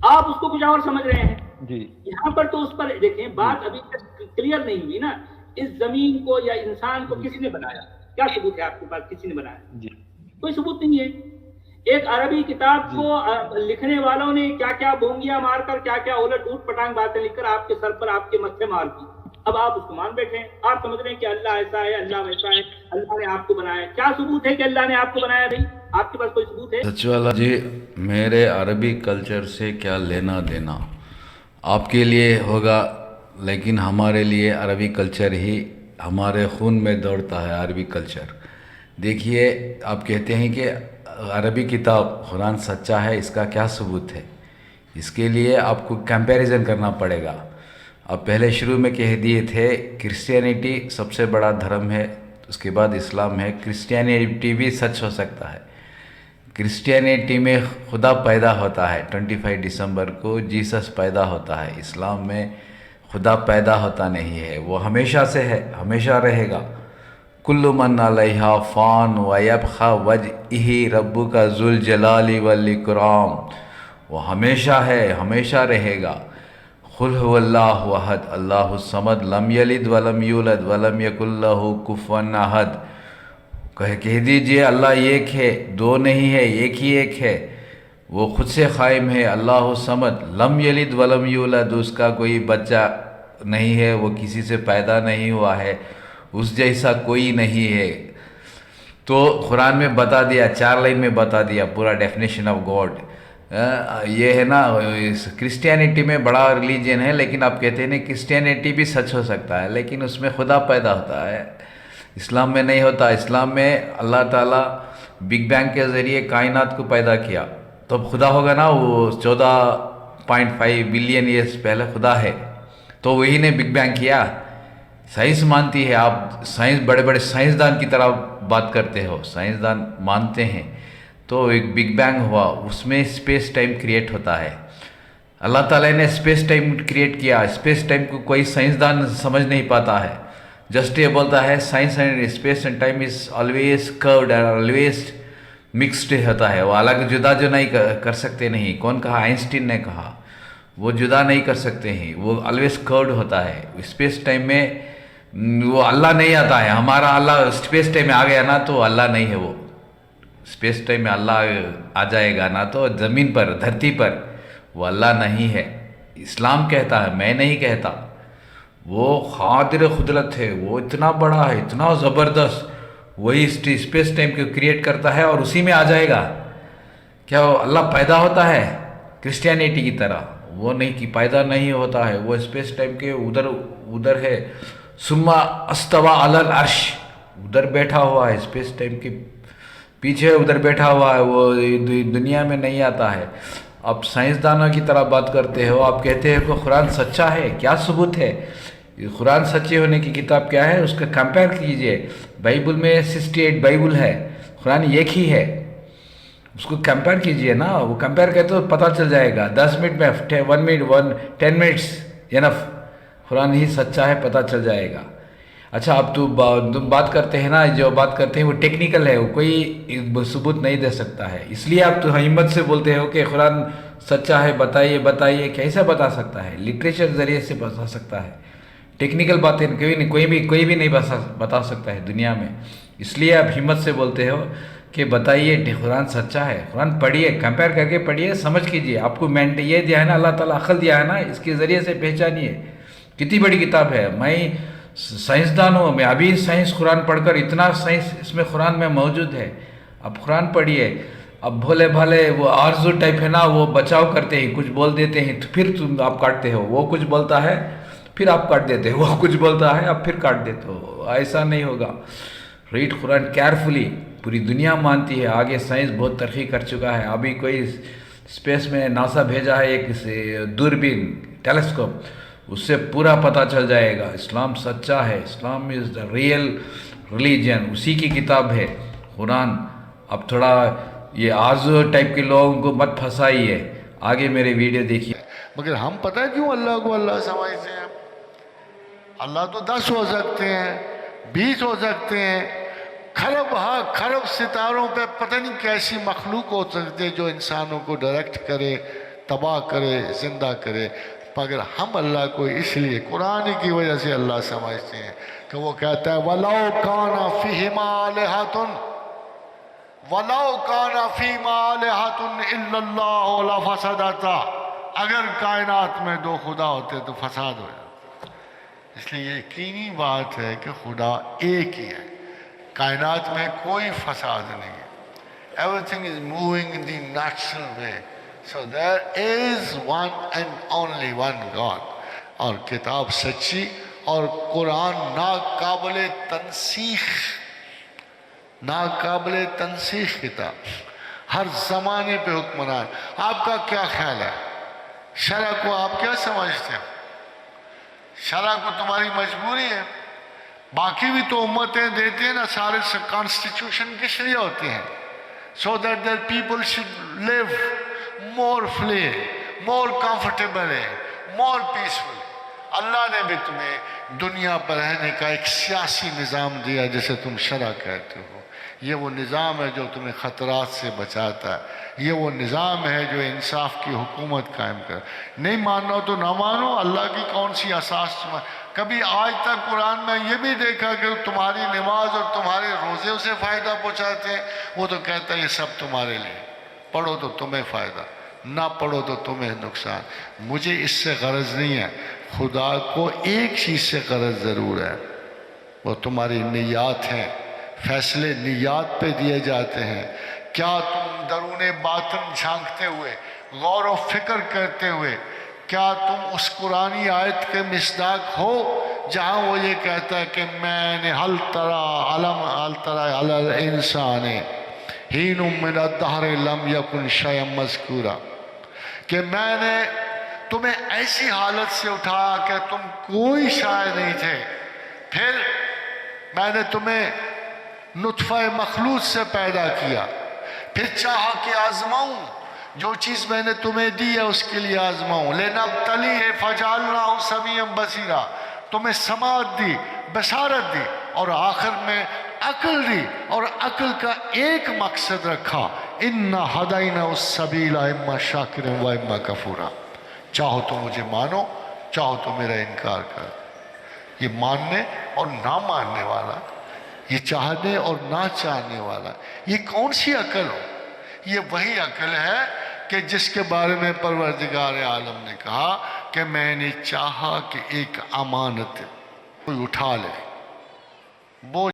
آپ اس کو کچھ اور سمجھ رہے ہیں. جی یہاں پر تو اس پر دیکھیں بات ابھی تک کلیئر نہیں ہوئی نا. اس زمین کو یا انسان کو جی کس نے بنایا؟ کیا ثبوت ہے آپ کے پاس کسی نے بنایا؟ جی کوئی ثبوت نہیں ہے. ایک عربی کتاب جی کو لکھنے والوں نے کیا کیا بونگیاں مار کر کیا کیا الٹ اوٹ پٹانگ باتیں لکھ کر آپ کے سر پر آپ کے متھے مار دی. اب آپ اس کو مان بیٹھے ہیں. آپ سمجھ رہے ہیں کہ اللہ ایسا ہے اللہ ویسا ہے اللہ نے آپ کو بنایا. کیا ثبوت ہے کہ اللہ نے آپ کو بنایا بھائی؟ آپ کے پاس کوئی ثبوت ہے؟ سچ والا جی، میرے عربی کلچر سے کیا لینا دینا؟ آپ کے لیے ہوگا، لیکن ہمارے لیے عربی کلچر ہی ہمارے خون میں دوڑتا ہے. عربی کلچر دیکھیے، آپ کہتے ہیں کہ عربی کتاب قرآن سچا ہے، اس کا کیا ثبوت ہے؟ اس کے لیے آپ کو کمپیریزن کرنا پڑے گا. آپ پہلے شروع میں کہہ دیے تھے کرسچینٹی سب سے بڑا دھرم ہے، اس کے بعد اسلام ہے. کرسچینٹی بھی سچ ہو سکتا ہے. کرسچینٹی میں خدا پیدا ہوتا ہے، 25 دسمبر کو جیسس پیدا ہوتا ہے. اسلام میں خدا پیدا ہوتا نہیں ہے، وہ ہمیشہ سے ہے، ہمیشہ رہے گا. کل من علیہا فان ویبقی وجہہ ربک ذو الجلال والاکرام. وہ ہمیشہ ہے، ہمیشہ رہے گا. قل هو اللہ احد اللہ الصمد لم یلد ولم یولد ولم یکن لہ کفوا احد. کہہ دیجئے اللہ ایک ہے، دو نہیں ہے، ایک ہی ایک ہے. وہ خود سے قائم ہے. اللہ الصمد لم یلد ولم یولد، اس کا کوئی بچہ نہیں ہے، وہ کسی سے پیدا نہیں ہوا ہے، اس جیسا کوئی نہیں ہے. تو قرآن میں بتا دیا، 4 لائن میں بتا دیا پورا ڈیفینیشن آف گاڈ. یہ ہے نا، کرسچینٹی میں بڑا ریلیجن ہے، لیکن آپ کہتے ہیں نا کرسچینٹی بھی سچ ہو سکتا ہے، لیکن اس میں خدا پیدا ہوتا ہے. اسلام میں نہیں ہوتا. اسلام میں اللہ تعالیٰ بگ بینگ کے ذریعے کائنات کو پیدا کیا. تو اب خدا ہوگا نا، وہ 14.5 بلین ایئرس پہلے خدا ہے، تو وہی نے بگ بینگ کیا. سائنس مانتی ہے، آپ سائنس بڑے بڑے سائنسدان کی طرح بات کرتے ہو، سائنسدان مانتے ہیں. تو ایک بگ بینگ ہوا، اس میں اسپیس ٹائم کریٹ ہوتا ہے. اللہ تعالیٰ نے اسپیس ٹائم کریٹ کیا. اسپیس ٹائم کو کوئی سائنسدان سمجھ نہیں پاتا ہے. جسٹ یہ بولتا ہے science and space and time is always crowd and always mixed ہوتا ہے. وہ الگ جدا جو نہیں کر سکتے نہیں. کون کہا؟ آئنسٹین نے کہا. وہ جدا نہیں کر سکتے ہیں، وہ آلویز کروڈ ہوتا ہے. اسپیس ٹائم میں وہ اللہ نہیں آتا ہے. ہمارا اللہ اسپیس ٹائم میں آ گیا نا تو اللہ نہیں ہے. وہ اسپیس ٹائم میں اللہ آ جائے گا نا تو زمین پر، دھرتی پر، وہ اللہ نہیں ہے. اسلام کہتا ہے، میں نہیں کہتا. وہ قادر قدرت ہے، وہ اتنا بڑا ہے، اتنا زبردست. وہی اسپیس ٹائم کو کریٹ کرتا ہے اور اسی میں آ جائے گا. کیا اللہ پیدا ہوتا ہے کرسچینٹی کی طرح؟ وہ نہیں، کہ پیدا نہیں ہوتا ہے. وہ اسپیس ٹائم کے ادھر ہے. ثم استوى علی العرش، ادھر بیٹھا ہوا ہے اسپیس ٹائم کے پیچھے، ادھر بیٹھا ہوا ہے. وہ دنیا میں نہیں آتا ہے. آپ سائنسدانوں کی طرح بات کرتے ہو. آپ کہتے ہیں کہ قرآن سچا ہے، کیا ثبوت ہے؟ قرآن سچے ہونے کی کتاب کیا ہے؟ اس کا کمپیئر کیجئے. بائبل میں 68 بائبل ہے، قرآن ایک ہی ہے. اس کو کمپیئر کیجئے نا. وہ کمپیئر کرتے تو پتہ چل جائے گا. 10 منٹ میں 1 منٹ 10 منٹس انف. قرآن ہی سچا ہے، پتہ چل جائے گا. اچھا، اب تم بات کرتے ہیں نا، جو بات کرتے ہیں وہ ٹیکنیکل ہے، وہ کوئی ثبوت نہیں دے سکتا ہے. اس لیے آپ تو ہمت سے بولتے ہو کہ قرآن سچا ہے، بتائیے بتائیے. کیسے بتا سکتا ہے؟ لٹریچر ذریعے سے بتا سکتا ہے. ٹیکنیکل باتیں کوئی بھی نہیں بتا سکتا ہے دنیا میں. اس لیے آپ ہمت سے بولتے ہو کہ بتائیے قرآن سچا ہے. قرآن پڑھیے، کمپیئر کر کے پڑھیے، سمجھ کیجیے. آپ کو یہ دیا ہے نا اللہ تعالیٰ، عقل دیا ہے نا، اس کے ذریعے سے پہچانیے. کتنی بڑی کتاب ہے. میں سائنسدان ہوں، میں ابھی سائنس قرآن پڑھ کر اتنا سائنس اس میں قرآن میں موجود ہے. اب قرآن پڑھیے. اب بھولے بھالے وہ آرزو ٹائپ ہے نا، وہ بچاؤ کرتے ہیں، کچھ بول دیتے ہیں تو پھر تم آپ کاٹتے ہو. وہ کچھ بولتا ہے پھر آپ کاٹ دیتے ہو، وہ کچھ بولتا ہے آپ پھر کاٹ دیتے ہو. ایسا نہیں ہوگا. ریڈ قرآن کیئرفلی. پوری دنیا مانتی ہے، آگے سائنس بہت ترقی کر چکا ہے. ابھی کوئی اسپیس میں ناسا بھیجا ہے ایک دوربین، ٹیلیسکوپ، اس سے پورا پتہ چل جائے گا. اسلام سچا ہے. اسلام از دا ریئل ریلیجن. اسی کی کتاب ہے قرآن. اب تھوڑا یہ آرزو ٹائپ کے لوگوں کو مت پھنسائیے. آگے میرے ویڈیو دیکھیے. مگر ہم پتہ ہے کیوں اللہ کو اللہ سمجھتے ہیں؟ اللہ تو 10 ہو سکتے ہیں، 20 ہو سکتے ہیں، کھرب ستاروں پہ پتہ نہیں کیسی مخلوق ہو سکتے جو انسانوں کو ڈائریکٹ کرے، تباہ کرے زندہ کرے، مگر ہم اللہ کو اس لیے قرآن کی وجہ سے اللہ سمجھتے ہیں کہ وہ کہتا ہے وَلَوْ كَانَ فِيهِمَا آلِهَةٌ وَلَوْ كَانَ فِيهِمَا آلِهَةٌ إِلَّا اللَّهُ لَفَسَدَتَا، اگر کائنات میں دو خدا ہوتے تو فساد ہو جاتا۔ اس لیے یہ یقینی بات ہے کہ خدا ایک ہی ہے، کائنات میں کوئی فساد نہیں ہے۔ Everything is moving in the natural way. So there is one and only one God. اور کتاب سچی اور قرآن ناقابل تنسیخ کتاب، ہر زمانے پہ حکمران۔ آپ کا کیا خیال ہے؟ شرع کو آپ کیا سمجھتے ہیں؟ شرع کو تمہاری مجبوری ہے؟ باقی بھی تو امتیں دیتے ہیں نا، سارے کانسٹیٹیوشن کس لیے ہوتے ہیں؟ So that their people should live more free, more comfortably, more peacefully. اللہ نے بھی تمہیں دنیا پر رہنے کا ایک سیاسی نظام دیا جسے تم شرع کہتے ہو۔ یہ وہ نظام ہے جو تمہیں خطرات سے بچاتا ہے، یہ وہ نظام ہے جو انصاف کی حکومت قائم کر۔ نہیں مانو تو نہ مانو، اللہ کی کون سی اساس کبھی آج تک قرآن میں یہ بھی دیکھا کہ تمہاری نماز اور تمہارے روزے اسے فائدہ پہنچاتے ہیں؟ وہ تو کہتا ہے یہ سب تمہارے لیے، پڑھو تو تمہیں فائدہ، نہ پڑھو تو تمہیں نقصان۔ مجھے اس سے غرض نہیں ہے، خدا کو ایک چیز سے غرض ضرور ہے، وہ تمہاری نیات ہیں۔ فیصلے نیات پہ دیے جاتے ہیں۔ کیا تم درون باطن جھانکتے ہوئے، غور و فکر کرتے ہوئے، کیا تم اس قرآنی آیت کے مصداق ہو جہاں وہ یہ کہتا ہے کہ میں نے حل ترى علی الانسان حین من الدہر لم یکن شیئا مذکورا، کہ میں نے تمہیں ایسی حالت سے اٹھایا کہ تم کوئی شے نہیں تھے، پھر میں نے تمہیں نطفہ مخلوط سے پیدا کیا، پھر چاہا کہ آزماؤں، جو چیز میں نے تمہیں دی ہے اس کے لیے آزماؤں، لنبتلیہ فجعلناہ سمیعا بصیرا، تمہیں سماعت دی، بصارت دی، اور آخر میں عقل دی، اور عقل کا ایک مقصد رکھا، اِنَّا هَدَيْنَا السَّبِيلَ اِمَّا شَاكِرًا وَإِمَّا كَفُورًا، چاہو تو مجھے مانو، چاہو تو میرا انکار کر۔ یہ ماننے اور نہ ماننے والا، یہ چاہنے اور نہ چاہنے والا، یہ کون سی عقل ہو؟ یہ وہی عقل ہے کہ جس کے بارے میں پروردگار عالم نے کہا کہ میں نے چاہا کہ ایک امانت کوئی اٹھا لے، وہ